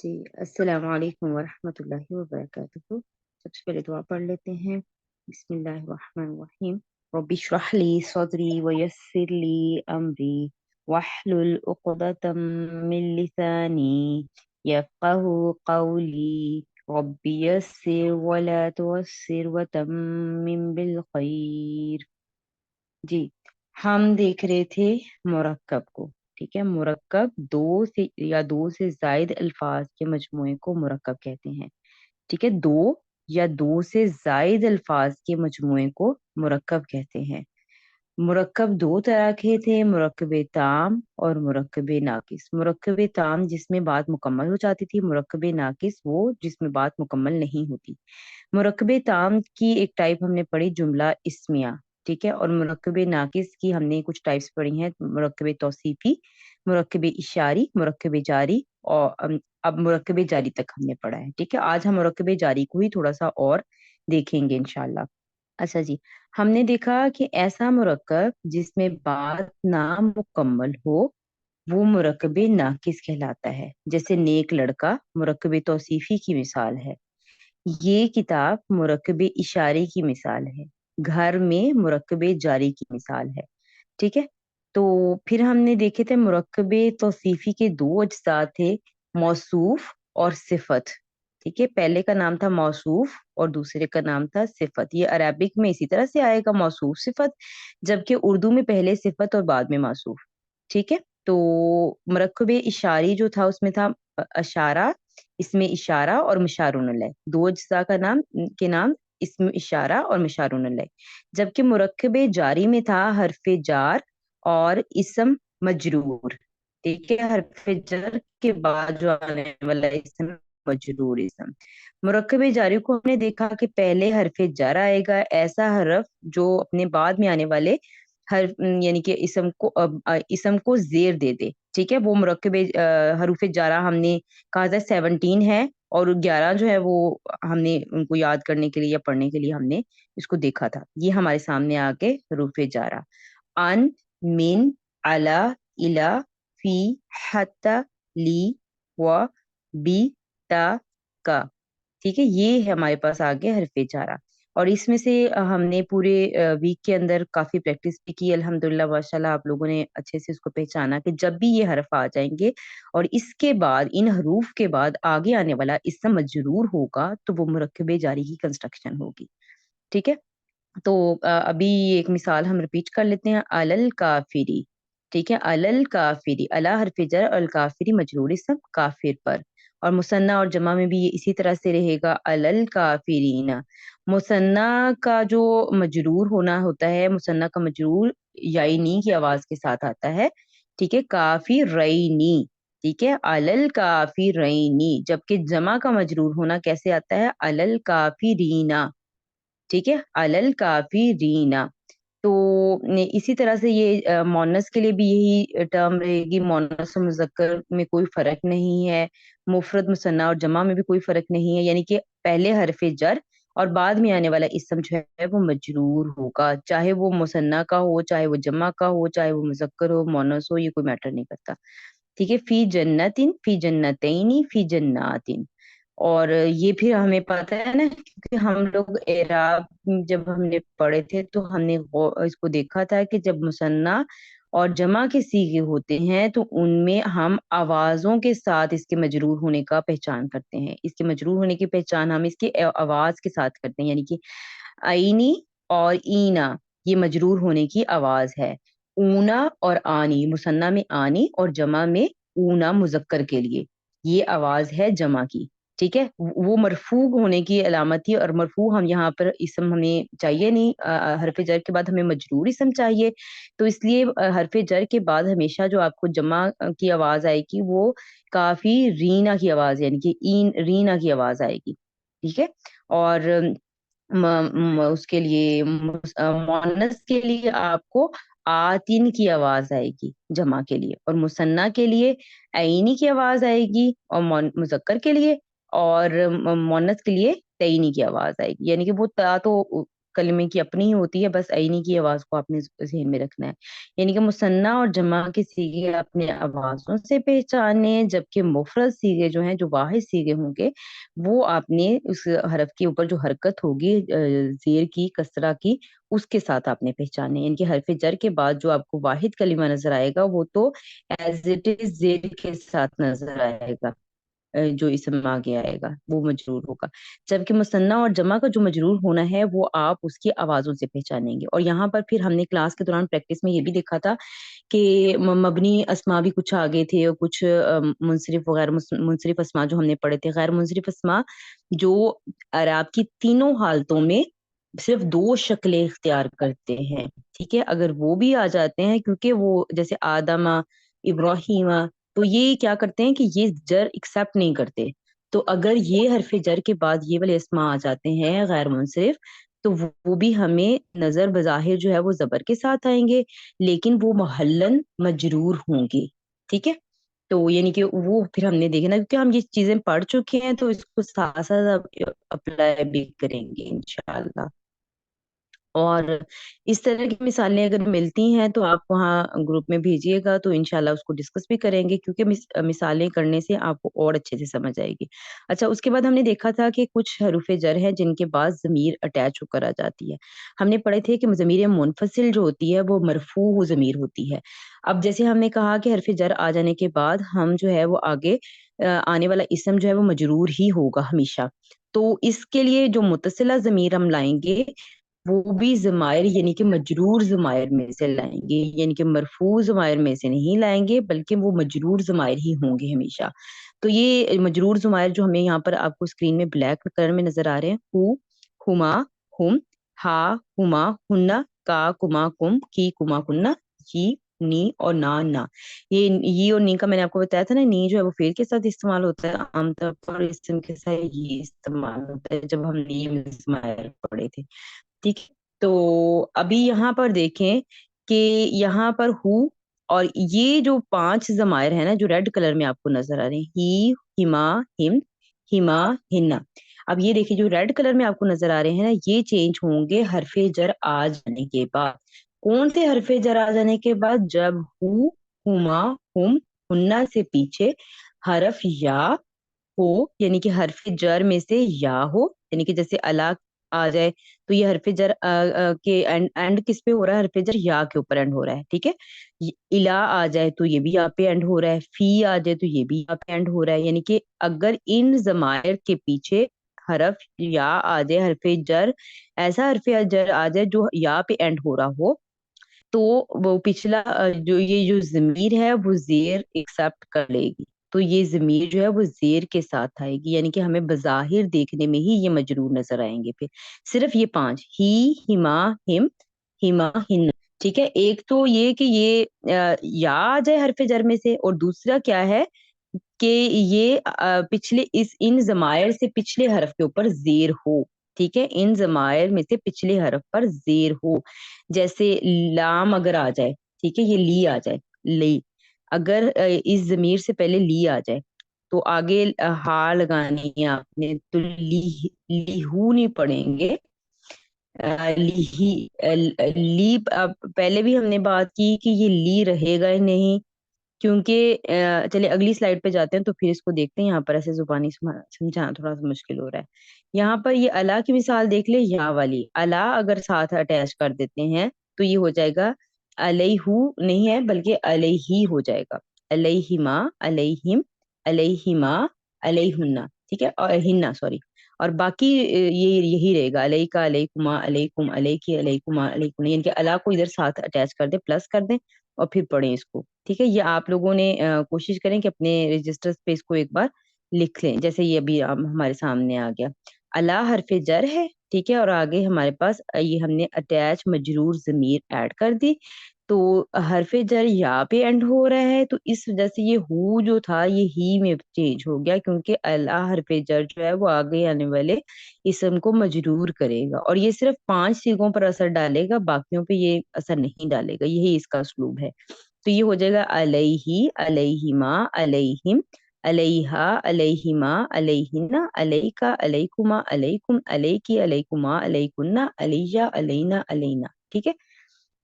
जी, अस्सलाम वालेकुम वरहमतुल्लाहि वबरकातुहू। सबसे पहले दुआ पढ़ लेते हैं। बिस्मिल्लाहिर्रहमानिर्रहीम। रब्बि इश्रह ली सदरी वयस्सिर ली अमरी वहलुल उक़दतम मिन लिसानी यफ़क़हू क़ौली रब्बि यस्सिर वला तुअस्सिर वतम्मिम बिल खैर। जी, हम देख रहे थे मुरक्कब को। ठीक है, मुरक्कब दो से या दो से जायद अल्फाज के मजमूए को मुरक्कब कहते हैं। ठीक है, दो या दो से जायद अल्फाज के मजमूए को मुरक्कब कहते हैं। मुरक्कब दो तरह के थे, मुरक्कब ताम और मुरक्कब नाकिस। मुरक्कब ताम जिसमें बात मुकम्मल हो जाती थी, मुरक्कब नाकिस वो जिसमें बात मुकम्मल नहीं होती। मुरक्कब ताम की एक टाइप हमने पढ़ी जुमला इस्मिया। ठीक है, और मुरक्कब नाकिस की हमने कुछ टाइप्स पढ़ी हैं, मुरक्कब तौसीफी, मुरक्कब इशारी, मुरक्कब जारी, और अब मुरक्कब जारी तक हमने पढ़ा है। ठीक है, आज हम मुरक्कब जारी को ही थोड़ा सा और देखेंगे इंशाल्लाह। अच्छा जी, हमने देखा कि ऐसा मुरक्कब जिसमें बात नामुकम्मल हो वो मुरक्कब नाकिस कहलाता है। जैसे नेक लड़का मुरक्कब तौसीफी की मिसाल है। ये किताब मुरक्कब इशारे की मिसाल है। घर में मुरक्कब जारी की मिसाल है। ठीक है, तो फिर हमने देखे थे मुरक्कब तौसीफी के दो अज्जा थे, मौसूफ और सिफत। ठीक है, पहले का नाम था मौसूफ और दूसरे का नाम था सिफत। ये अरबिक में इसी तरह से आएगा, मौसूफ सिफत, जबकि उर्दू में पहले सिफत और बाद में मौसूफ। ठीक है, तो मुरक्कब इशारी जो था उसमें था अशारा, इसमें इशारा और मुशारुन अलैह। दो अज्जा का नाम के नाम इसमें इशारा और मुशारुन अलैह। जबकि मुरक्कब जारी में था हरफ जार और इसम मजरूर। ठीक है, हरफ जर के बाद जो आने वाला इसम मजरूर इसम। मुरक्कब जारी को हमने देखा कि पहले हरफ जर आएगा, ऐसा हरफ जो अपने बाद में आने वाले हर यानी कि इसम को जेर दे दे। ठीक है, वो मुरक्कब हरूफ जारा हमने कहा था 17 है, और 11 जो है वो हमने उनको याद करने के लिए या पढ़ने के लिए हमने इसको देखा था। ये हमारे सामने आके हरूफ जारा अन, मिन, अला, इला, फी, हत्ता, ली, व, बी, ता, का। ठीक है, ये है हमारे पास आगे हरफ जारा। और इसमें से हमने पूरे वीक के अंदर काफी प्रैक्टिस भी की अल्हम्दुलिल्लाह, माशाल्लाह आप लोगों ने अच्छे से इसको पहचाना कि जब भी ये हरफ आ जाएंगे और इसके बाद इन हरूफ के बाद आगे आने वाला इसम मजरूर होगा तो वो मुरक्कब जारी की कंस्ट्रक्शन होगी। ठीक है, तो अभी एक मिसाल हम रिपीट कर लेते हैं। अलल काफिरी। ठीक है, अलल काफिरी, अला हरफ जर, अल काफिरी मजरूर इस्म, काफिर पर। और मुसन्ना और जमा में भी ये इसी तरह से रहेगा, अलल काफिरीना। मुसन्ना का जो मजरूर होना होता है, मुसन्ना का मजरूर याई नी की आवाज के साथ आता है। ठीक है, काफी रईनी। ठीक है, अलल काफी रईनी। जबकि जमा का मजरूर होना कैसे आता है, अलल काफी रीना। ठीक है, अलल काफी रीना। तो इसी तरह से ये मोनस के लिए भी यही टर्म रहेगी। मोनस और मुजक्कर में कोई फर्क नहीं है, मुफरद मुसन्ना और जमा में भी कोई फर्क नहीं है। यानी कि पहले हरफ जर और बाद में आने वाला इसम जो है वो मजरूर होगा, चाहे वो मुसन्ना का हो, चाहे वो जमा का हो, चाहे वो मुजक्कर हो, मोनस हो, ये कोई मैटर नहीं करता। ठीक है, फी जन्नतिन, फी जन्नतैनी, फी जन्नातिन। और ये फिर हमें पता है ना, क्योंकि हम लोग एराब जब हमने पढ़े थे तो हमने इसको देखा था कि जब मुसन्ना और जमा के सीगे होते हैं तो उनमें हम आवाजों के साथ इसके मजरूर होने का पहचान करते हैं। इसके मजरूर होने की पहचान हम इसकी आवाज के साथ करते हैं, यानी कि आईनी और ईना ये मजरूर होने की आवाज है। ऊना और आनी, मुसन्ना में आनी और जमा में ऊना मुजक्कर के लिए, ये आवाज है जमा की। ठीक है, वो मरफू होने की अलामत थी, और मरफू हम यहाँ पर इसम हमें चाहिए नहीं, हरफ जर के बाद हमें मजरूर इसम चाहिए। तो इसलिए हरफ जर के बाद हमेशा जो आपको जमा की आवाज आएगी वो काफी रीना की आवाज, यानी कि ईन रीना की आवाज आएगी। ठीक है, और उसके लिए मोनस के लिए आपको आतिन की आवाज आएगी जमा के लिए, और मुसन्ना के लिए आईनी की आवाज आएगी, और मुजक्कर के लिए और मोनस के लिए तईनी की आवाज आएगी। यानी कि वो ता तो कलमे की अपनी ही होती है, बस आईनी की आवाज को आपने ज़हन में रखना है। यानी कि मुसन्ना और जमा के सीगे अपने आवाजों से पहचाने, जबकि मुफरद सीगे जो हैं, जो वाहिद सीगे होंगे, वो आपने उस हरफ के ऊपर जो हरकत होगी ज़ेर की, कसरा की, उसके साथ आपने पहचाने। यानी कि हरफ जर के बाद जो आपको वाहिद कलिमा नज़र आएगा, वो तो एज़ इट इज़ ज़ेर के साथ नज़र आएगा। जो इसम आगे आएगा वो मजरूर होगा, जबकि मुसन्ना और जमा का जो मजरूर होना है वो आप उसकी आवाजों से पहचानेंगे। और यहाँ पर फिर हमने क्लास के दौरान प्रैक्टिस में ये भी देखा था कि मबनी अस्मा भी कुछ आ गए थे और कुछ मुनसरिफ वगैरह मुनसरिफ अस्मा जो हमने पढ़े थे, गैर मुनसरिफ अस्मा जो अराब की तीनों हालतों में सिर्फ दो शक्लें इख्तियार करते हैं। ठीक है, अगर वो भी आ जाते हैं, क्योंकि वो जैसे आदमा, इब्राहिमा, तो ये क्या करते हैं कि ये जर एक्सेप्ट नहीं करते। तो अगर ये हरफ जर के बाद ये वाले अस्मा आ जाते हैं गैर मुनसरिफ, तो वो भी हमें नजर बज़ाहिर जो है वो जबर के साथ आएंगे, लेकिन वो मोहल्लन मजरूर होंगे। ठीक है, तो यानी कि वो फिर हमने देखे ना, क्योंकि हम ये चीजें पढ़ चुके हैं, तो इसको साथ साथ अप्लाई भी करेंगे इंशाल्लाह। और इस तरह की मिसालें अगर मिलती हैं तो आप वहाँ ग्रुप में भेजिएगा, तो इंशाल्लाह उसको डिस्कस भी करेंगे, क्योंकि मिसालें करने से आपको और अच्छे से समझ आएगी। अच्छा, उसके बाद हमने देखा था कि कुछ हरूफ जर हैं जिनके बाद ज़मीर अटैच होकर आ जाती है। हमने पढ़े थे कि ज़मीर मुनफसिल जो होती है वो मरफू ज़मीर होती है। अब जैसे हमने कहा कि हरफ जर आ जाने के बाद हम जो है वो आगे आने वाला इसम जो है वो मजरूर ही होगा हमेशा। तो इसके लिए जो मुतसिला ज़मीर हम लाएंगे वो भी ज़मायर यानी कि मजरूर ज़मायर में से लाएंगे, यानी कि मरफू ज़मायर में से नहीं लाएंगे, बल्कि वो मजरूर ज़मायर ही होंगे हमेशा। तो ये मजरूर ज़मायर जो हमें यहाँ पर आपको स्क्रीन में ब्लैक कलर में नजर आ रहे हैं, हु, हुमा, हुम, हा, हुमा, हुन्ना, का, कुमा, कुम, की, कुमा, कुन्ना, जी, नी और ना। ये और नी का मैंने आपको बताया था ना, नी जो है वो फेल के साथ इस्तेमाल होता है आमतौर पर, इसम के साथ ये इस्तेमाल होता है जब हमने ये ज़मायर पढ़े थे। ठीक है, तो अभी यहाँ पर देखें कि यहाँ पर हु और ये जो 5 ज़मायर है ना, जो रेड कलर में आपको नजर आ रहे हैं, ही, हिमा, हिम, हिमा, हिन्ना। अब ये देखिए जो रेड कलर में आपको नजर आ रहे हैं ना, ये चेंज होंगे हरफे जर आ जाने के बाद। कौन से हरफे जर आ जाने के बाद? जब हु, हुमा, हुम, हुन्ना से पीछे हरफ या हो, यानी कि हरफ जर में से या हो, यानी कि जैसे अला आ जाए, तो ये हरफ जर के एंड किस पे हो रहा है? हरफ जर या के ऊपर एंड हो रहा है। ठीक है, इला आ जाए तो ये भी यहाँ पे एंड हो रहा है, फी आ जाए तो ये भी यहाँ पे एंड हो रहा है। यानी कि अगर इन जमायर के पीछे हरफ या आ जाए, हरफ जर, ऐसा हरफ जर आ जाए जो या पे एंड हो रहा हो, तो वो पिछला जो ये जो ज़मीर है वो ज़ेर एक्सेप्ट कर लेगी। तो ये ज़मीर जो है वो ज़ेर के साथ आएगी, यानी कि हमें बज़ाहिर देखने में ही ये मजरूर नज़र आएंगे फिर। सिर्फ ये 5 ही, हिमा, हिम, हिमा, हिन। ठीक है, एक तो ये कि ये या आ जाए हरफ जर में से, और दूसरा क्या है कि ये पिछले इस इन ज़मायर से पिछले हरफ के ऊपर ज़ेर हो। ठीक है, इन ज़मायर में से पिछले हरफ पर ज़ेर हो। जैसे लाम अगर आ जाए, ठीक है, ये ली आ जाए, ली, अगर इस ज़मीर से पहले ली आ जाए, तो आगे हा लगानी है आपने, तो लीहू नहीं पढ़ेंगे, ली, ली पहले भी हमने बात की कि ये ली रहेगा ही नहीं, क्योंकि चलिए अगली स्लाइड पे जाते हैं तो फिर इसको देखते हैं। यहाँ पर ऐसे जुबानी समझाना थोड़ा सा मुश्किल हो रहा है। यहाँ पर ये अला की मिसाल देख ले, या वाली अला अगर साथ अटैच कर देते हैं तो ये हो जाएगा अलैहु नहीं है, बल्कि अलैही हो जाएगा। अलैहिमा, अलैहिम, अलैहिमा, अलैहुन्ना। ठीक है, और हिन्ना, सॉरी। और बाकी ये यही रहेगा, अलैका, अलैकुमा, अलैकुम, अलैकी, अलैकुमा, अलैकुम, यानी कि अला को इधर साथ अटैच कर दे, प्लस कर दें, और फिर पढ़ें इसको। ठीक है, ये आप लोगों ने कोशिश करें कि अपने रजिस्टर्स पे इसको एक बार लिख लें, जैसे ये अभी हमारे सामने आ गया। अला हरफ जर है, ठीक है, और आगे हमारे पास ये हमने अटैच मजरूर जमीर ऐड कर दी, तो हरफ जर यहाँ पे एंड हो रहा है, तो इस वजह से ये हु जो था ये ही में चेंज हो गया, क्योंकि अला हरफ जर जो है वो आगे आने वाले इसम को मजरूर करेगा, और ये सिर्फ 5 सीगों पर असर डालेगा, बाकियों पे ये असर नहीं डालेगा। यही इसका उसलूब है। तो ये हो जाएगा अलैहि, अलैहिमा, अलैहिम, अलैहा, अलैहिमा, अलैहिन्ना, अलैका, अलैकुमा, अलैकुम, अलैकी, अलैकुमा, अलैकुन्ना, अलैया, अलैना, अलैना। ठीक है,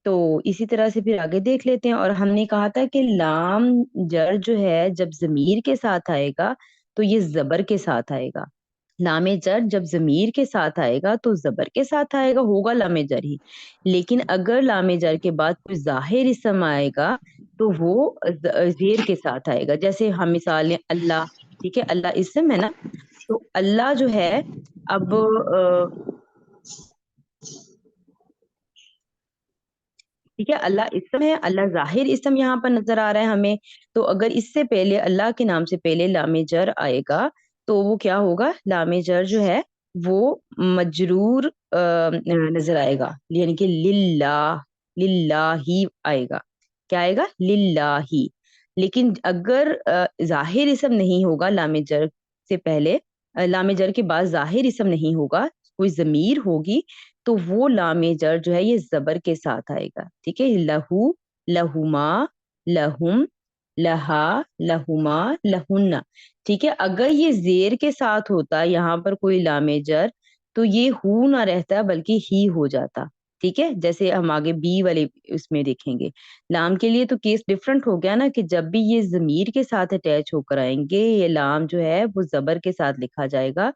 तो इसी तरह से फिर आगे देख लेते हैं। और हमने कहा था कि लाम जर जो है जब जमीर के साथ आएगा तो ये जबर के साथ आएगा। लामे जर जब जमीर के साथ आएगा तो जबर के साथ आएगा, होगा लामे जर ही। लेकिन अगर लामे जर के बाद कोई जाहिर इसम आएगा तो वो जेर के साथ आएगा। जैसे हम मिसाल लें अल्लाह, ठीक है, अल्लाह इसम है ना, तो अल्लाह जो है, अब ठीक है, अल्लाह इसम है, अल्लाह जाहिर इसम यहाँ पर नजर आ रहा है हमें। तो अगर इससे पहले अल्लाह के नाम से पहले लामे जर आएगा तो वो क्या होगा, लामे जर जो है वो मजरूर नजर आएगा, यानी कि लिल्लाह, लिल्लाही आएगा। क्या आएगा, लिल्लाही। लेकिन अगर जाहिर इसम नहीं होगा लामे जर से पहले, लामे जर के बाद जाहिर इसम नहीं होगा, कोई जमीर होगी, तो वो लामे जर जो है ये जबर के साथ आएगा। ठीक है, लहू, लहुमा, लहुम, लहा, लहुमा, लहुन्ना। ठीक है, अगर ये जेर के साथ होता यहाँ पर कोई लामे जर, तो ये हु ना रहता बल्कि ही हो जाता। ठीक है, जैसे हम आगे बी वाले उसमें देखेंगे। लाम के लिए तो केस डिफरेंट हो गया ना, कि जब भी ये जमीर के साथ अटैच होकर आएंगे ये लाम जो है वो जबर के साथ लिखा जाएगा,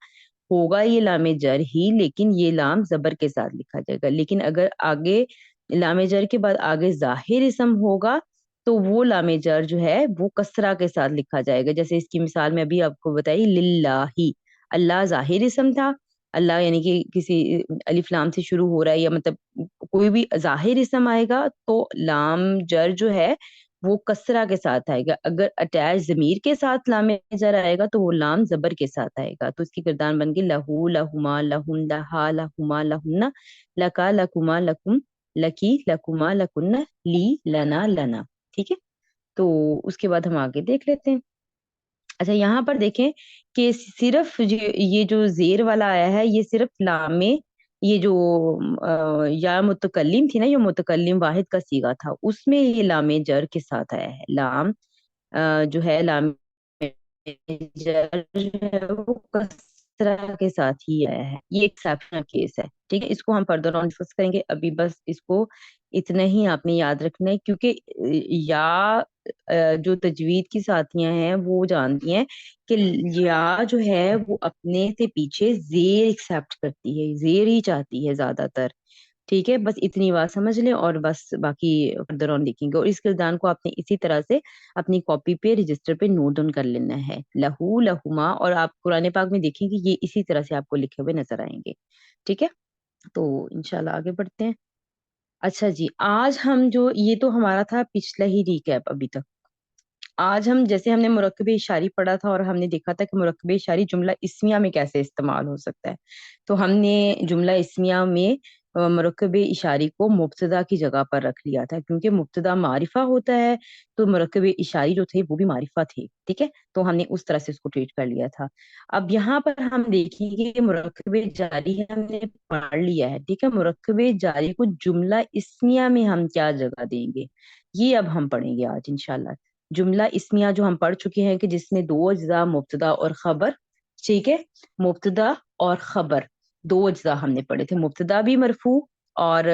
होगा ये लामे जर ही, लेकिन ये लाम जबर के साथ लिखा जाएगा। लेकिन अगर आगे लामे जर के बाद आगे जाहिर इसम होगा तो वो लामे जर जो है वो कसरा के साथ लिखा जाएगा। जैसे इसकी मिसाल में अभी आपको बताई, लिल्लाही, अल्लाह जाहिर इसम था, अल्लाह यानी कि किसी अलिफ लाम से शुरू हो रहा है, या मतलब कोई भी जाहिर इसम आएगा तो लाम जर जो है वो कसरा के साथ आएगा। अगर अटैच जमीर के साथ लाम जर आएगा तो वो लाम जबर के साथ आएगा। तो इसकी किरदार बन गई लहू, लहुमा, लहुम, लहा, लहुमा, लहुन्ना, लका, लकुमा, लकुम, लकी, लकुमा, लकुन्ना, ली, लना, लना। ठीक है, तो उसके बाद हम आगे देख लेते हैं। अच्छा, यहाँ पर देखें कि सिर्फ ये जो जेर वाला आया है ये सिर्फ लाम में, ये जो या मुतकल्लिम थी ना, ये मुतकल्लिम वाहिद का सीगा था, उसमें ये लामे जर के साथ आया है। लाम जो है लाम जर जो है वो कसरा के साथ ही आया है, ये एक्सेप्शनल केस है। ठीक है, इसको हम फर्दर ऑन डिस्कस करेंगे, अभी बस इसको इतना ही आपने याद रखना है, क्योंकि या जो तजवीद की साथियां हैं वो जानती हैं कि या जो है वो अपने से पीछे जेर एक्सेप्ट करती है, जेर ही चाहती है ज्यादातर। ठीक है, बस इतनी बात समझ लें और बस बाकी फर्दर ऑन लिखेंगे। और इस किरदार को आपने इसी तरह से अपनी कॉपी पे रजिस्टर पे नोट डाउन कर लेना है, लहू, लहुमा, और आप कुरान पाक में देखेंगे ये इसी तरह से आपको लिखे हुए नजर आएंगे। ठीक है, तो इंशाल्लाह आगे बढ़ते हैं। अच्छा जी, आज हम जो, ये तो हमारा था पिछला ही रिकैप अभी तक। आज हम, जैसे हमने मुरक्कब इशारी पढ़ा था और हमने देखा था कि मुरक्कब इशारी जुमला इस्मिया में कैसे इस्तेमाल हो सकता है। तो हमने जुमला इस्मिया में मुरक्कब इशारी को मुब्तदा की जगह पर रख लिया था, क्योंकि मुब्तदा मारिफा होता है, तो मुरक्कब इशारी जो थे वो भी मारिफा थे। ठीक है, तो हमने उस तरह से उसको ट्रीट कर लिया था। अब यहाँ पर हम देखेंगे कि मुरक्कब जारी हमने पढ़ लिया है। ठीक है, मुरक्कब जारी को जुमला इस्मिया में हम क्या जगह देंगे, ये अब हम पढ़ेंगे आज इंशाल्लाह। जुमला इस्मिया जो हम पढ़ चुके हैं कि जिसमें दो अज्जा, मुब्तदा और खबर। ठीक है, मुब्तदा और खबर दो अज्जा हमने पढ़े थे, मुब्तदा भी मरफू और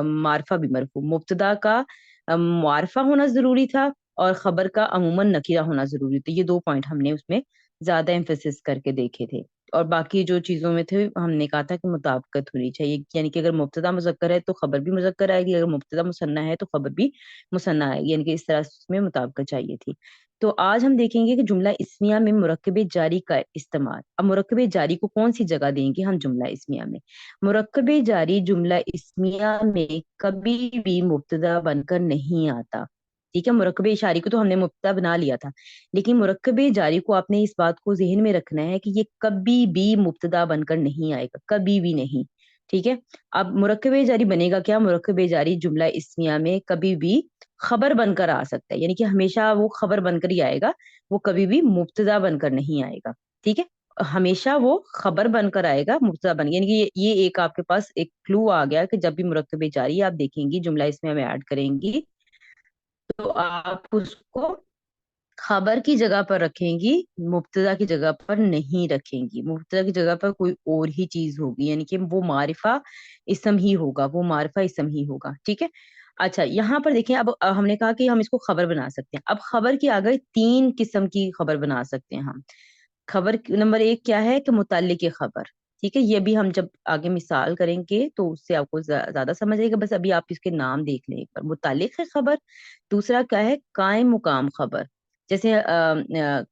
मारफा भी मरफू। मुब्तदा का मारफा होना जरूरी था और खबर का अमूमन नकीरा होना जरूरी था। ये दो पॉइंट हमने उसमें ज्यादा एम्फेसिस करके देखे थे। और बाकी जो चीजों में थे हमने कहा था कि मुताबिकत होनी चाहिए, यानी कि अगर मुब्तदा मुजक्कर है तो खबर भी मुजक्कर आएगी, अगर मुब्तदा मुसन्ना है तो खबर भी मुसन्ना आएगी, यानी कि इस तरह से उसमें मुताबिकत चाहिए थी। तो आज हम देखेंगे कि जुमला इस्मिया में मुरक्कब जारी का इस्तेमाल। अब मुरक्कब जारी को कौन सी जगह देंगे हम जुमला इस्मिया में। मुरक्कब जारी जुमला इस्मिया में कभी भी मुब्तदा बनकर नहीं आता। ठीक है, मुरक्कब इशारी को तो हमने मुब्तदा बना लिया था, लेकिन मुरक्कब जारी को आपने इस बात को जहन में रखना है कि ये कभी भी मुब्तदा बनकर नहीं आएगा, कभी भी नहीं। ठीक है, अब मुरक्कब जारी बनेगा क्या, मुरक्कब जारी जुमला इस्मिया में कभी भी खबर बनकर आ सकता है, यानी कि हमेशा वो खबर बनकर ही आएगा, वो कभी भी मुब्तदा बनकर नहीं आएगा। ठीक है, हमेशा वो खबर बनकर आएगा, मुब्तदा बन, यानी कि ये एक आपके पास एक क्लू आ गया कि जब भी मुरक्कब जारी आप देखेंगी जुमला इसमें हमें ऐड करेंगी तो आप उसको खबर की जगह पर रखेंगी, मुब्तदा की जगह पर नहीं रखेंगी। मुब्तदा की जगह पर कोई और ही चीज होगी, यानी कि वो मारिफा इसम ही होगा, वो मारिफा इसम ही होगा। ठीक है। अच्छा, यहाँ पर देखिए, अब हमने कहा कि हम इसको खबर बना सकते हैं। अब खबर की आ गई, तीन किस्म की खबर बना सकते हैं हम। खबर नंबर एक क्या है कि मुताल्लिक की खबर। ठीक है, ये भी हम जब आगे मिसाल करेंगे तो उससे आपको ज्यादा समझ आएगा। बस अभी आप इसके नाम देख लें एक बार। मुताल्लिक है खबर। दूसरा क्या है, कायम मुकाम खबर। जैसे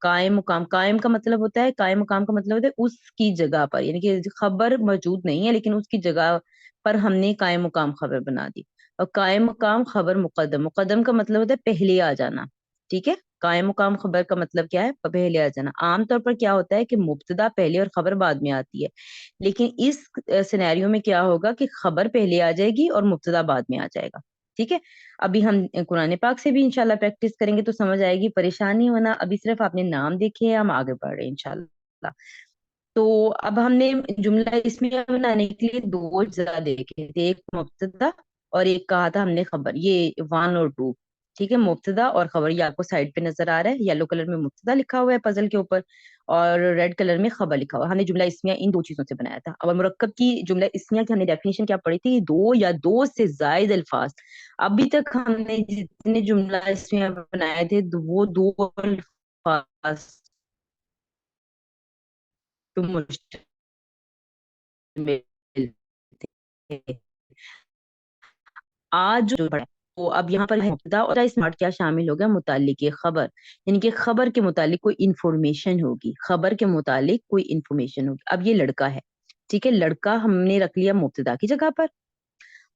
कायम मुकाम, कायम का मतलब होता है, कायम मुकाम का मतलब होता है उसकी जगह पर, यानी कि खबर मौजूद नहीं है लेकिन उसकी जगह पर हमने कायम मुकाम खबर बना दी। और कायम मुकाम खबर मुकद्दम, मुकद्दम का मतलब होता है पहले आ जाना। ठीक है। कायम मुकाम खबर का मतलब क्या है, पहले आ जाना। आमतौर पर क्या होता है कि मुब्तदा पहले और खबर बाद में आती है, लेकिन इस सिनेरियो में क्या होगा कि खबर पहले आ जाएगी और मुब्तदा बाद में आ जाएगा। ठीक है। अभी हम कुरान पाक से भी इंशाल्लाह प्रैक्टिस करेंगे तो समझ आएगी, परेशानी होना। अभी सिर्फ आपने नाम देखे हैं, हम आगे बढ़ रहे हैं इंशाल्लाह। तो अब हमने जुमला इसमें बनाने के लिए दो अज्जा देखे थे, एक मुब्तदा और एक कहा था हमने खबर, ये वन और टू। ठीक है, मुब्तदा और खबर, ये आपको साइड पे नजर आ रहा है। येलो कलर में मुब्तदा लिखा हुआ है पजल के ऊपर, और रेड कलर में खबर लिखा हुआ है। हमने जुमला इसमिया इन दो चीजों से बनाया था। अब मुरक्कब की जुमला इसमिया की हमने डेफिनेशन क्या पढ़ी थी, दो या दो से जायद अल्फाज। अभी तक हमने जितने जुमला इसमिया बनाए थे वो दो अल्फाज तो मुश्तमिल थे। आज जो पढ़ा है, तो अब यहाँ पर मुब्तदा और स्मार्ट क्या शामिल हो गया, मुतालिक खबर, यानी कि खबर के मुतालिक कोई इंफॉर्मेशन होगी, खबर के मुतालिक कोई इंफॉर्मेशन होगी। अब ये लड़का है। ठीक है, लड़का हमने रख लिया मुब्तदा की जगह पर,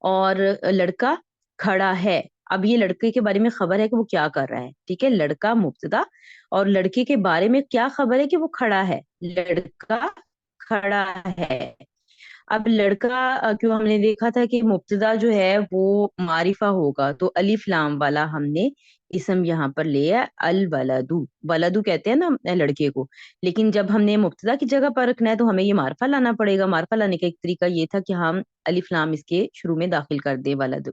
और लड़का खड़ा है। अब ये लड़के के बारे में खबर है कि वो क्या कर रहा है। ठीक है, लड़का मुब्तदा, और लड़के के बारे में क्या खबर है कि वो खड़ा है, लड़का खड़ा है। अब लड़का क्यों हमने देखा था कि मुब्तदा जो है वो मारिफा होगा, तो अलिफ लाम वाला हमने इसम यहाँ पर लिया, अल वलदू। वलदू कहते हैं ना लड़के को, लेकिन जब हमने मुब्तदा की जगह पर रखना है तो हमें ये मारफा लाना पड़ेगा। मारफा लाने का एक तरीका ये था कि हम अलिफ लाम इसके शुरू में दाखिल कर दें, वलदू।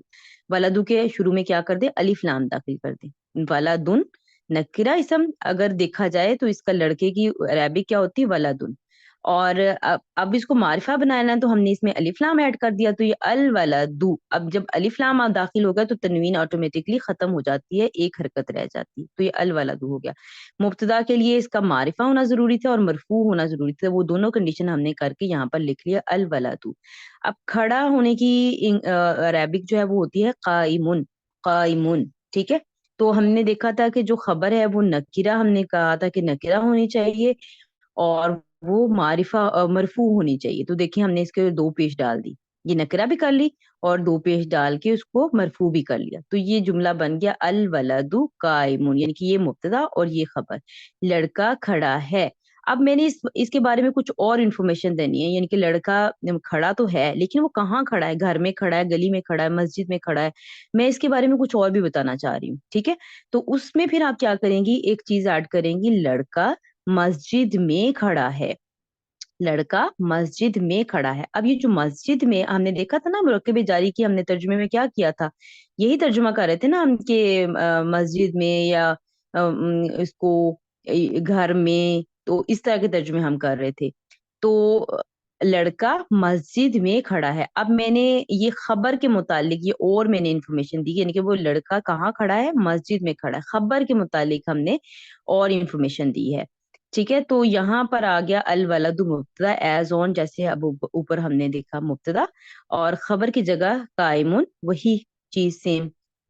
वलदू के शुरू में क्या कर दे, अलिफ लाम दाखिल कर दे। वलदुन नकिरा इसम अगर देखा जाए तो इसका लड़के की अरेबिक क्या होती है, वलदुन। और अब इसको मारिफा बनाना है तो हमने इसमें अलिफ लाम ऐड कर दिया, तो ये अल वलदू। अब जब अलिफ लाम आप दाखिल हो गया तो तनवीन ऑटोमेटिकली खत्म हो जाती है, एक हरकत रह जाती है, तो ये अल वलदू हो गया। मुब्तदा के लिए इसका मारिफा होना जरूरी था और मरफू होना जरूरी था, वो दोनों कंडीशन हमने करके यहाँ पर लिख लिया अल वलदू। अब खड़ा होने की अरेबिक जो है वो होती है काइमुन, काइमुन। ठीक है। तो हमने देखा था कि जो खबर है वो नकीरा, हमने कहा था कि नकीरा होनी चाहिए, और वो मारिफा मरफू होनी चाहिए। तो देखिए हमने इसके दो पेश डाल दी, ये नकरा भी कर ली और दो पेश डाल के उसको मरफू भी कर लिया, तो ये जुमला बन गया अल वलदु काइमुन, यानी कि ये मुब्तदा और ये खबर, लड़का खड़ा है। अब मैंने इसके बारे में कुछ और इन्फॉर्मेशन देनी है, यानी कि लड़का खड़ा तो है लेकिन वो कहाँ खड़ा है, घर में खड़ा है, गली में खड़ा है, मस्जिद में खड़ा है, मैं इसके बारे में कुछ और भी बताना चाह रही हूँ। ठीक है। तो उसमें फिर आप क्या करेंगी, एक चीज ऐड करेंगी, लड़का मस्जिद में खड़ा है, लड़का मस्जिद में खड़ा है। अब ये जो मस्जिद में हमने देखा था ना, मुरक्कब जारी की हमने तर्जुमे में क्या किया था, यही तर्जुमा कर रहे थे ना हम कि मस्जिद में या इसको घर में, तो इस तरह के तर्जुमे हम कर रहे थे। तो लड़का मस्जिद में खड़ा है। अब मैंने ये खबर के मुतालिक ये और मैंने इंफॉर्मेशन दी, यानी कि वो लड़का कहाँ खड़ा है, मस्जिद में खड़ा है, खबर के मुतालिक हमने और इंफॉर्मेशन दी है। ठीक है। तो यहाँ पर आ गया अल वलदु मुब्तदा एज ऑन, जैसे अब ऊपर हमने देखा मुब्तदा, और खबर की जगह कायमुन, वही चीज सेम।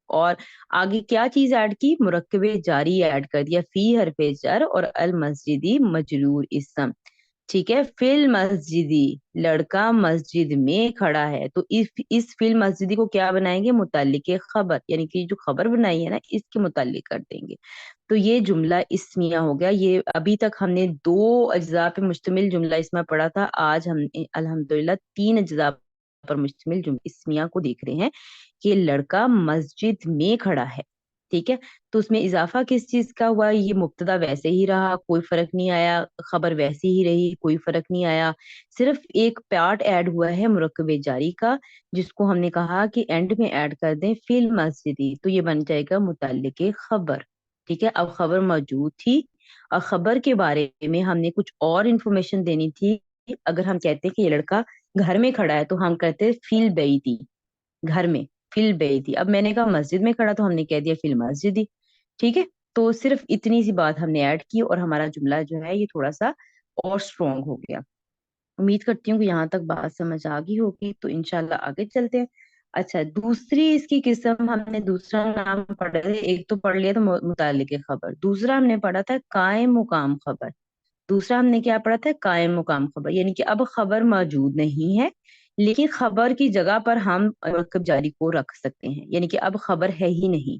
और आगे क्या चीज ऐड की, मुरक्कबे जारी ऐड कर दिया, फी हरफे जर और अल मस्जिदी मजरूर इसम। ठीक है, फिल मस्जिदी, लड़का मस्जिद में खड़ा है, तो इस फिल मस्जिदी को क्या बनाएंगे, मुतालिक खबर, यानी कि जो खबर बनाई है ना इसके मुतालिक कर देंगे। तो ये जुमला इस्मिया हो गया। ये अभी तक हमने दो अज्जा पे मुश्तमिल जुमला इस्मिया पढ़ा था, आज हम अल्हम्दुलिल्लाह तीन अज्जा पर मुश्तमिल जुमला इस्मिया को देख रहे हैं कि लड़का मस्जिद में खड़ा है। ठीक है। तो उसमें इजाफा किस चीज का हुआ, ये मुब्तदा वैसे ही रहा, कोई फर्क नहीं आया, खबर वैसी ही रही, कोई फर्क नहीं आया, सिर्फ एक पार्ट ऐड हुआ है मुरक्कबे जारी का, जिसको हमने कहा कि एंड में ऐड कर दें फिल मस्जिदी, तो ये बन जाएगा मुताल्लिक खबर। ٹھیک ہے، اب خبر موجود تھی اور خبر کے بارے میں ہم نے کچھ اور انفارمیشن دینی تھی. اگر ہم کہتے ہیں کہ یہ لڑکا گھر میں کھڑا ہے تو ہم کہتے ہیں فی البیتی، گھر میں، فی البیتی. اب میں نے کہا مسجد میں کھڑا تو ہم نے کہہ دیا فی المسجد ہی. ٹھیک ہے، تو صرف اتنی سی بات ہم نے ایڈ کی اور ہمارا جملہ جو ہے یہ تھوڑا سا اور اسٹرانگ ہو گیا. امید کرتی ہوں کہ یہاں تک بات سمجھ آ گئی ہوگی، تو انشاءاللہ آگے چلتے ہیں. اچھا، دوسری اس کی قسم ہم نے دوسرا نام پڑھا تھا. ایک تو پڑھ لیا تھا متعلق خبر، دوسرا ہم نے پڑھا تھا قائم مقام خبر. دوسرا ہم نے کیا پڑھا تھا؟ قائم مقام خبر. یعنی کہ اب خبر موجود نہیں ہے لیکن خبر کی جگہ پر ہم مرکب جاری کو رکھ سکتے ہیں. یعنی کہ اب خبر ہے ہی نہیں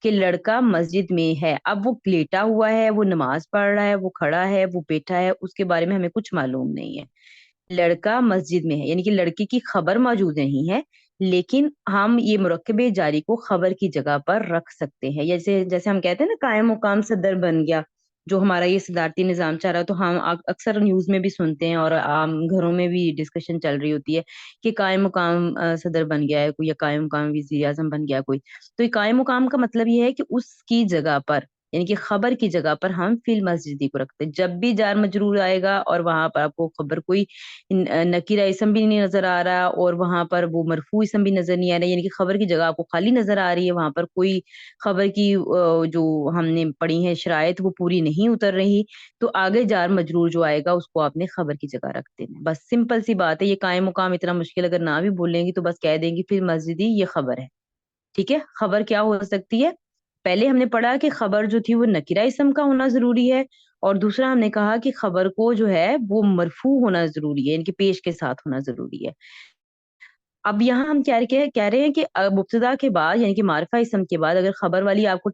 کہ لڑکا مسجد میں ہے، اب وہ لیٹا ہوا ہے، وہ نماز پڑھ رہا ہے، وہ کھڑا ہے، وہ بیٹھا ہے، اس کے بارے میں ہمیں کچھ معلوم نہیں ہے. لڑکا مسجد میں ہے یعنی کہ لڑکی کی خبر موجود نہیں ہے لیکن ہم یہ مرکب جاری کو خبر کی جگہ پر رکھ سکتے ہیں. جیسے جیسے ہم کہتے ہیں نا قائم مقام صدر بن گیا، جو ہمارا یہ صدارتی نظام چل رہا ہے، تو ہم اکثر نیوز میں بھی سنتے ہیں اور عام گھروں میں بھی ڈسکشن چل رہی ہوتی ہے کہ قائم مقام صدر بن گیا ہے کوئی، یا قائم مقام وزیر اعظم بن گیا کوئی. تو یہ قائم مقام کا مطلب یہ ہے کہ اس کی جگہ پر، یعنی کہ خبر کی جگہ پر ہم فی المسجد کو رکھتے ہیں. جب بھی جار مجرور آئے گا اور وہاں پر آپ کو خبر کوئی نکیرہ اسم بھی نہیں نظر آ رہا اور وہاں پر وہ مرفوع اسم بھی نظر نہیں آ رہا، یعنی کہ خبر کی جگہ آپ کو خالی نظر آ رہی ہے، وہاں پر کوئی خبر کی جو ہم نے پڑھی ہے شرائط وہ پوری نہیں اتر رہی، تو آگے جار مجرور جو آئے گا اس کو آپ نے خبر کی جگہ رکھ دینا. بس سمپل سی بات ہے. یہ قائم مقام اتنا مشکل اگر نہ بھی بولیں گی تو بس کہہ دیں گی پھر مسجدی یہ خبر ہے. ٹھیک ہے، خبر کیا ہو سکتی ہے؟ پہلے ہم نے پڑھا کہ خبر جو تھی وہ نکرہ اسم کا ہونا ضروری ہے، اور دوسرا ہم نے کہا کہ خبر کو جو ہے وہ مرفوع ہونا ضروری ہے، یعنی کہ پیش کے ساتھ ہونا ضروری ہے. اب یہاں ہم کہہ رہے ہیں کہ مبتدا کے بعد یعنی کہ معرفہ اسم کے بعد اگر خبر والی آپ کو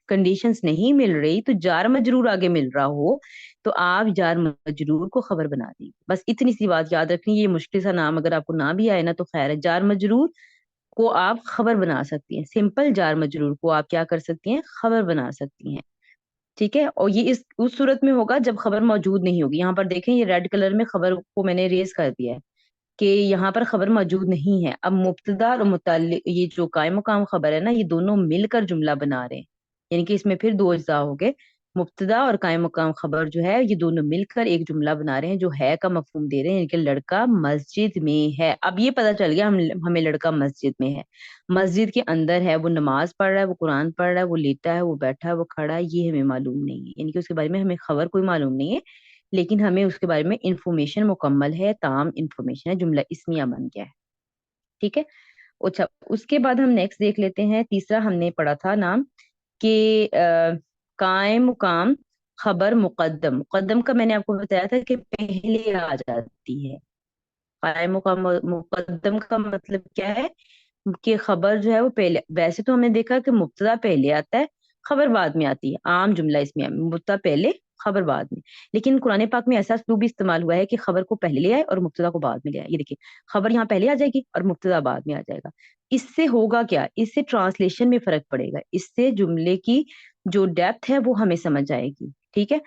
کنڈیشنز نہیں مل رہی تو جار مجرور آگے مل رہا ہو تو آپ جار مجرور کو خبر بنا دیں. بس اتنی سی بات یاد رکھنی. یہ مشکل سا نام اگر آپ کو نہ بھی آئے نا تو خیر ہے، جار مجرور کو آپ خبر بنا سکتی ہیں. سمپل جار مجرور کو آپ کیا کر سکتی ہیں؟ خبر بنا سکتی ہیں. ٹھیک ہے، اور یہ اس صورت میں ہوگا جب خبر موجود نہیں ہوگی. یہاں پر دیکھیں یہ ریڈ کلر میں خبر کو میں نے ریز کر دیا ہے کہ یہاں پر خبر موجود نہیں ہے. اب مبتدا اور متعلق یہ جو قائم مقام خبر ہے نا، یہ دونوں مل کر جملہ بنا رہے ہیں. یعنی کہ اس میں پھر دو اجزاء ہو گئے. مبتدا اور قائم مقام خبر جو ہے یہ دونوں مل کر ایک جملہ بنا رہے ہیں جو ہے کا مفہوم دے رہے ہیں، یعنی کہ لڑکا مسجد میں ہے. اب یہ پتا چل گیا ہمیں لڑکا مسجد میں ہے، مسجد کے اندر ہے، وہ نماز پڑھ رہا ہے، وہ قرآن پڑھ رہا ہے، وہ لیٹا ہے، وہ بیٹھا ہے، وہ کھڑا ہے، یہ ہمیں معلوم نہیں ہے. یعنی کہ اس کے بارے میں ہمیں خبر کوئی معلوم نہیں ہے لیکن ہمیں اس کے بارے میں انفارمیشن مکمل ہے، تمام انفارمیشن ہے، جملہ اسمیہ بن گیا ہے. ٹھیک ہے. اچھا، اس کے بعد ہم نیکسٹ دیکھ لیتے ہیں. تیسرا ہم نے پڑھا تھا نام کہ قائم مقام خبر مقدم. مقدم کا میں نے آپ کو بتایا تھا کہ پہلے آ جاتی ہے. قائم مقام مقدم کا مطلب کیا ہے کہ خبر جو ہے وہ پہلے، ویسے تو ہم نے دیکھا کہ مبتدا پہلے آتا ہے خبر بعد میں آتی ہے، عام جملہ اس میں مبتدا پہلے خبر بعد میں. لیکن قرآن پاک میں ایسا اسلوب بھی استعمال ہوا ہے کہ خبر کو پہلے لے آئے اور مبتدا کو بعد میں لے آئے. یہ دیکھیے، خبر یہاں پہلے آ جائے گی اور مبتدا بعد میں آ جائے گا. اس سے ہوگا کیا؟ اس سے ٹرانسلیشن میں فرق پڑے گا، اس سے جملے کی جو ڈیپتھ ہے وہ ہمیں سمجھ آئے گی. ٹھیک ہے،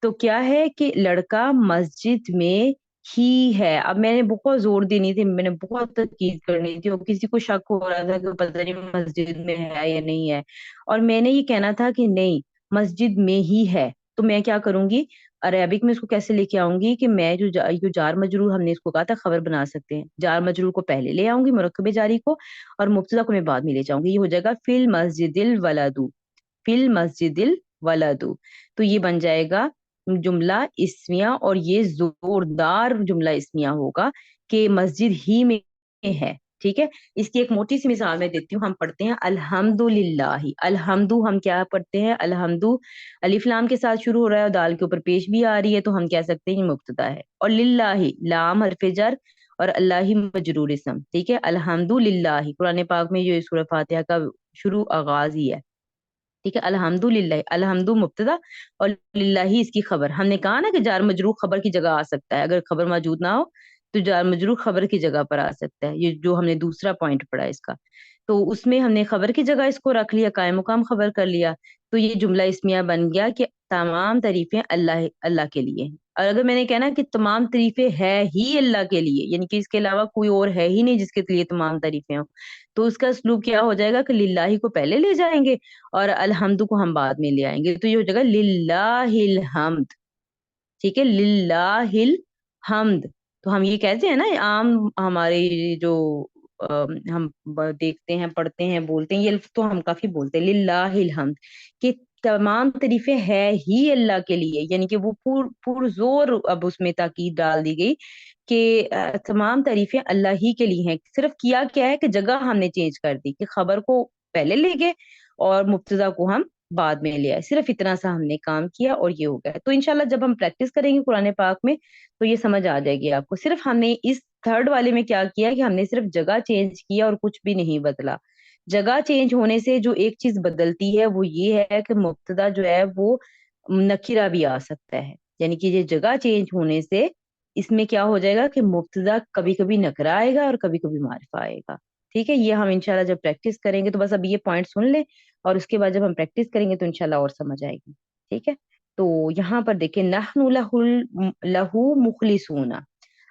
تو کیا ہے کہ لڑکا مسجد میں ہی ہے. اب میں نے بہت زور دینی تھی، میں نے بہت تاکید کرنی تھی، اور کسی کو شک ہو رہا تھا کہ پتہ نہیں مسجد میں ہے یا نہیں ہے، اور میں نے یہ کہنا تھا کہ نہیں مسجد میں ہی ہے. تو میں کیا کروں گی؟ عربک میں اس کو کیسے لے کے آؤں گی کہ میں جو جار مجرور ہم نے اس کو کہا تھا خبر بنا سکتے ہیں، جار مجرور کو پہلے لے آؤں گی مرکب جاری کو، اور مبتدا کو میں بعد میں لے جاؤں گی. یہ ہو جائے گا فی المسجد الولد، فی المسجد الولد. تو یہ بن جائے گا جملہ اسمیہ، اور یہ زوردار جملہ اسمیہ ہوگا کہ مسجد ہی میں ہے. ٹھیک ہے، اس کی ایک موٹی سی مثال میں دیتی ہوں. ہم پڑھتے ہیں الحمدللہ. الحمد ہم کیا پڑھتے ہیں؟ الحمد الف لام کے ساتھ شروع ہو رہا ہے اور دال کے اوپر پیش بھی آ رہی ہے، تو ہم کہہ سکتے ہیں یہ مبتدا ہے. اور للہ لام حرف جر اور اللہ مجرور اسم. ٹھیک ہے، الحمدللہ قرآن پاک میں یہ سورہ فاتحہ کا شروع آغاز ہی ہے. ٹھیک ہے، الحمدللہ، الحمد مبتدا اور للہ اس کی خبر. ہم نے کہا نا کہ جار مجرور خبر کی جگہ آ سکتا ہے، اگر خبر موجود نہ ہو تو جار مجرور خبر کی جگہ پر آ سکتا ہے. یہ جو ہم نے دوسرا پوائنٹ پڑھا اس کا، تو اس میں ہم نے خبر کی جگہ اس کو رکھ لیا، قائم مقام خبر کر لیا. تو یہ جملہ اسمیہ بن گیا کہ تمام تعریفیں اللہ اللہ کے لیے ہیں. اور اگر میں نے کہنا کہ تمام تعریفیں ہے ہی اللہ کے لیے، یعنی کہ اس کے علاوہ کوئی اور ہے ہی نہیں جس کے لیے تمام تعریفیں ہوں، تو اس کا اسلوب کیا ہو جائے گا کہ للہ کو پہلے لے جائیں گے اور الحمد کو ہم بعد میں لے آئیں گے، تو یہ ہو جائے گا للہ الحمد، ٹھیک ہے، للہ الحمد۔ تو ہم یہ کہتے ہیں نا عام ہمارے جو ہم دیکھتے ہیں، پڑھتے ہیں، بولتے ہیں، یہ الف تو ہم کافی بولتے ہیں، للہ الحمد، کہ تمام تعریفیں ہے ہی اللہ کے لیے، یعنی کہ وہ پور زور اب اس میں تاکید ڈال دی گئی کہ تمام تعریفیں اللہ ہی کے لیے ہیں، صرف کیا کیا ہے کہ جگہ ہم نے چینج کر دی، کہ خبر کو پہلے لے گئے اور مبتدا کو ہم بعد میں لے آئے، صرف اتنا سا ہم نے کام کیا اور یہ ہو گیا۔ تو انشاءاللہ جب ہم پریکٹس کریں گے قرآن پاک میں تو یہ سمجھ آ جائے گی آپ کو، صرف ہم نے اس تھرڈ والے میں کیا کیا کہ ہم نے صرف جگہ چینج کیا اور کچھ بھی نہیں بدلا۔ جگہ چینج ہونے سے جو ایک چیز بدلتی ہے وہ یہ ہے کہ مبتدا جو ہے وہ نکرہ بھی آ سکتا ہے، یعنی کہ یہ جگہ چینج ہونے سے اس میں کیا ہو جائے گا کہ مبتدا کبھی کبھی نکرہ آئے گا اور کبھی کبھی معرفہ آئے گا، ٹھیک ہے۔ یہ ہم انشاءاللہ جب پریکٹس کریں گے تو بس اب یہ پوائنٹ سن لیں اور اس کے بعد جب ہم پریکٹس کریں گے تو انشاءاللہ اور سمجھ آئے گی، ٹھیک ہے۔ تو یہاں پر دیکھیں نحن لہو مخلصون،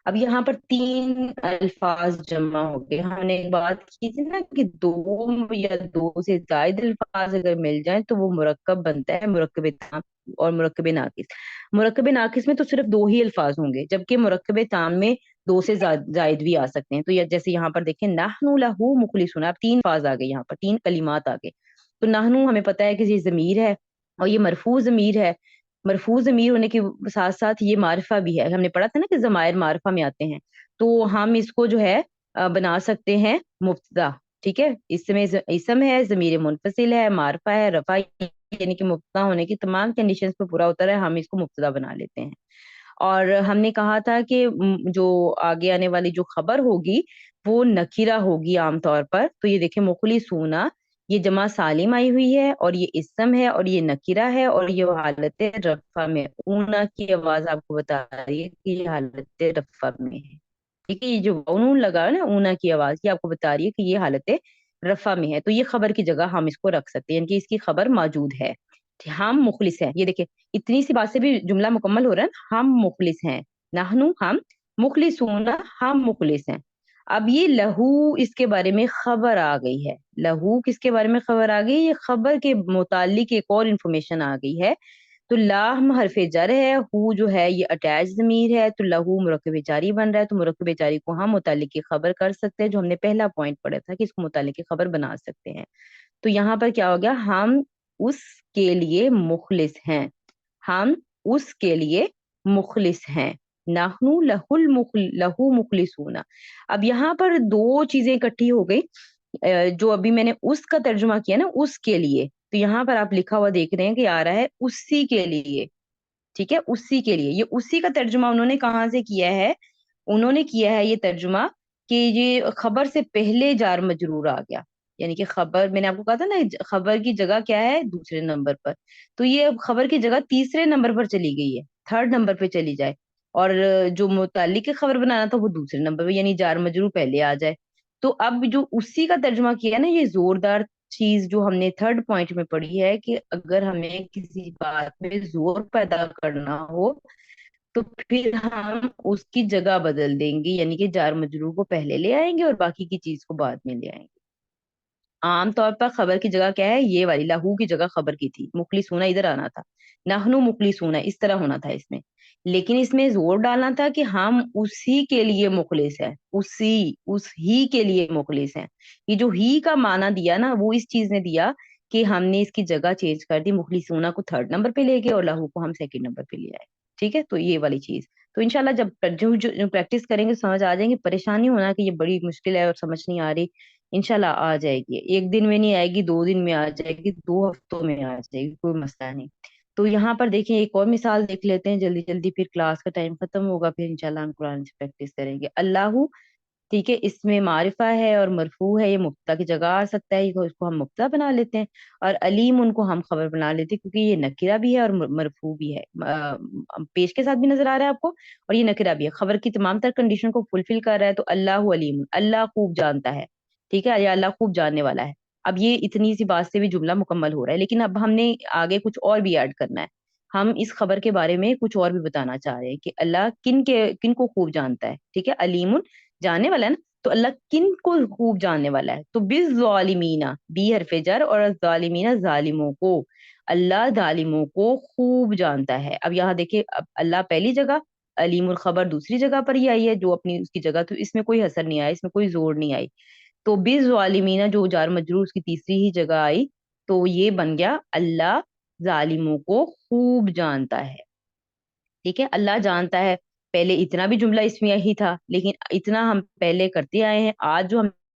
اب یہاں پر تین الفاظ جمع ہو گئے، ہم نے ایک بات کی تھی نا کہ دو یا دو سے زائد الفاظ اگر مل جائیں تو وہ مرکب بنتا ہے، مرکب تام اور مرکب ناقص۔ مرکب ناقص میں تو صرف دو ہی الفاظ ہوں گے، جبکہ مرکب تام میں دو سے زائد بھی آ سکتے ہیں۔ تو جیسے یہاں پر دیکھیں نحن لہو مخلصون، اب تین الفاظ آ گئے، یہاں پر تین کلمات آ گئے۔ تو نحن ہمیں پتا ہے کہ یہ ضمیر ہے اور یہ مرفوع ضمیر ہے، مرفوع ضمیر ہونے کے ساتھ ساتھ یہ معرفہ بھی ہے، ہم نے پڑھا تھا نا کہ ضمائر معرفہ میں آتے ہیں، تو ہم اس کو جو ہے بنا سکتے ہیں مبتدا، ٹھیک ہے، اسم ہے، ضمیر منفصل ہے، معرفہ ہے، رفع، یعنی کہ مبتدا ہونے کی تمام کنڈیشنز پہ پورا اترا ہے، ہم اس کو مبتدا بنا لیتے ہیں۔ اور ہم نے کہا تھا کہ جو آگے آنے والی جو خبر ہوگی وہ نکیرہ ہوگی عام طور پر، تو یہ دیکھیں مخلصون، یہ جمع سالم آئی ہوئی ہے اور یہ اسم ہے اور یہ نکیرہ ہے اور یہ حالت رفع میں، اونا کی آواز آپ کو بتا رہی ہے کہ یہ حالت رفع میں ہے، ٹھیک ہے، یہ جو نون لگا ہے نا اونا کی آواز، یہ آپ کو بتا رہی ہے کہ یہ حالت رفع میں ہے، تو یہ خبر کی جگہ ہم اس کو رکھ سکتے ہیں، یعنی کہ اس کی خبر موجود ہے، ہم مخلص ہیں، یہ دیکھیں اتنی سی بات سے بھی جملہ مکمل ہو رہا ہے نا، ہم مخلص ہیں، نحنو ہم، مخلصون ہم مخلص ہیں۔ اب یہ لہو اس کے بارے میں خبر آ گئی ہے، لہو کس کے بارے میں خبر آ گئی، یہ خبر کے متعلق ایک اور انفارمیشن آ گئی ہے۔ تو لام حرف جر ہے، ہو جو ہے یہ اٹیچ ضمیر ہے، تو لہو مرکب جاری بن رہا ہے، تو مرکب جاری کو ہم متعلق کی خبر کر سکتے ہیں، جو ہم نے پہلا پوائنٹ پڑھا تھا کہ اس کو متعلق کی خبر بنا سکتے ہیں۔ تو یہاں پر کیا ہو گیا، ہم اس کے لیے مخلص ہیں، ہم اس کے لیے مخلص ہیں، نحنو لہو مخلصون۔ اب یہاں پر دو چیزیں اکٹھی ہو گئی، جو ابھی میں نے اس کا ترجمہ کیا نا اس کے لیے، تو یہاں پر آپ لکھا ہوا دیکھ رہے ہیں کہ آ رہا ہے اسی کے لیے، ٹھیک ہے، اسی کے لیے، یہ اسی کا ترجمہ انہوں نے کہاں سے کیا ہے، انہوں نے کیا ہے یہ ترجمہ کہ یہ خبر سے پہلے جار مجرور آ گیا، یعنی کہ خبر میں نے آپ کو کہا تھا نا خبر کی جگہ کیا ہے دوسرے نمبر پر، تو یہ خبر کی جگہ تیسرے نمبر پر چلی گئی ہے، تھرڈ نمبر پہ چلی جائے، اور جو متعلق کی خبر بنانا تھا وہ دوسرے نمبر پہ، یعنی جار مجرور پہلے آ جائے۔ تو اب جو اسی کا ترجمہ کیا نا، یہ زوردار چیز جو ہم نے تھرڈ پوائنٹ میں پڑھی ہے کہ اگر ہمیں کسی بات میں زور پیدا کرنا ہو تو پھر ہم اس کی جگہ بدل دیں گے، یعنی کہ جار مجرور کو پہلے لے آئیں گے اور باقی کی چیز کو بعد میں لے آئیں گے۔ عام طور پر خبر کی جگہ کیا ہے، یہ والی لہو کی جگہ خبر کی تھی، مخلصون ادھر آنا تھا، نحنو مخلصون اس طرح ہونا تھا اس میں، لیکن اس میں زور ڈالنا تھا کہ ہم اسی کے لیے مخلص ہیں، اس ہی کے لیے مخلص ہیں۔ یہ جو ہی کا معنی دیا نا وہ اس چیز نے دیا کہ ہم نے اس کی جگہ چینج کر دی، مخلصون کو تھرڈ نمبر پہ لے گئے اور لہو کو ہم سیکنڈ نمبر پہ لے آئے، ٹھیک ہے۔ تو یہ والی چیز تو انشاءاللہ جب جو پریکٹس کریں گے سمجھ آ جائیں گے، پریشانی ہونا کہ یہ بڑی مشکل ہے اور سمجھ نہیں آ رہی، انشاءاللہ آ جائے گی، ایک دن میں نہیں آئے گی، دو دن میں آ جائے گی، دو ہفتوں میں آ جائے گی، کوئی مسئلہ نہیں۔ تو یہاں پر دیکھیں ایک اور مثال دیکھ لیتے ہیں جلدی جلدی، پھر کلاس کا ٹائم ختم ہوگا، پھر انشاءاللہ ہم قرآن سے پریکٹس کریں گے۔ اللہ، ٹھیک ہے، اس میں معرفہ ہے اور مرفوع ہے، یہ مبتدا کی جگہ آ سکتا ہے، اس کو ہم مبتدا بنا لیتے ہیں، اور علیم ان کو ہم خبر بنا لیتے ہیں کیونکہ یہ نکرہ بھی ہے اور مرفوع بھی ہے، پیش کے ساتھ بھی نظر آ رہا ہے آپ کو، اور یہ نکرہ بھی ہے، خبر کی تمام تر کنڈیشن کو فلفل کر رہا ہے، تو اللہ علیم، اللہ خوب جانتا ہے، ٹھیک ہے، یا اللہ خوب جاننے والا ہے۔ اب یہ اتنی سی بات سے بھی جملہ مکمل ہو رہا ہے، لیکن اب ہم نے آگے کچھ اور بھی ایڈ کرنا ہے، ہم اس خبر کے بارے میں کچھ اور بھی بتانا چاہ رہے ہیں کہ اللہ کن کو خوب جانتا ہے. ٹھیک ہے، علیم جاننے والا ہے نا. تو اللہ کن کو خوب جاننے والا ہے. تو بالظالمین، بی حرف جر، اور ظالمین ظالموں کو. اللہ ظالموں کو خوب جانتا ہے. اب یہاں دیکھیں، اب اللہ پہلی جگہ، علیم الخبر دوسری جگہ پر ہی آئی ہے جو اپنی اس کی جگہ. تو اس میں کوئی حسر نہیں آیا، اس میں کوئی زور نہیں آئی. تو بالظالمین جو جار مجرور اس کی تیسری ہی جگہ آئی، تو یہ بن گیا اللہ ظالموں کو خوب جانتا ہے. ٹھیک ہے، اللہ جانتا ہے. پہلے اتنا بھی جملہ اسمیہ ہی تھا، لیکن اتنا ہم پہلے کرتے آئے ہیں. آج جو ہم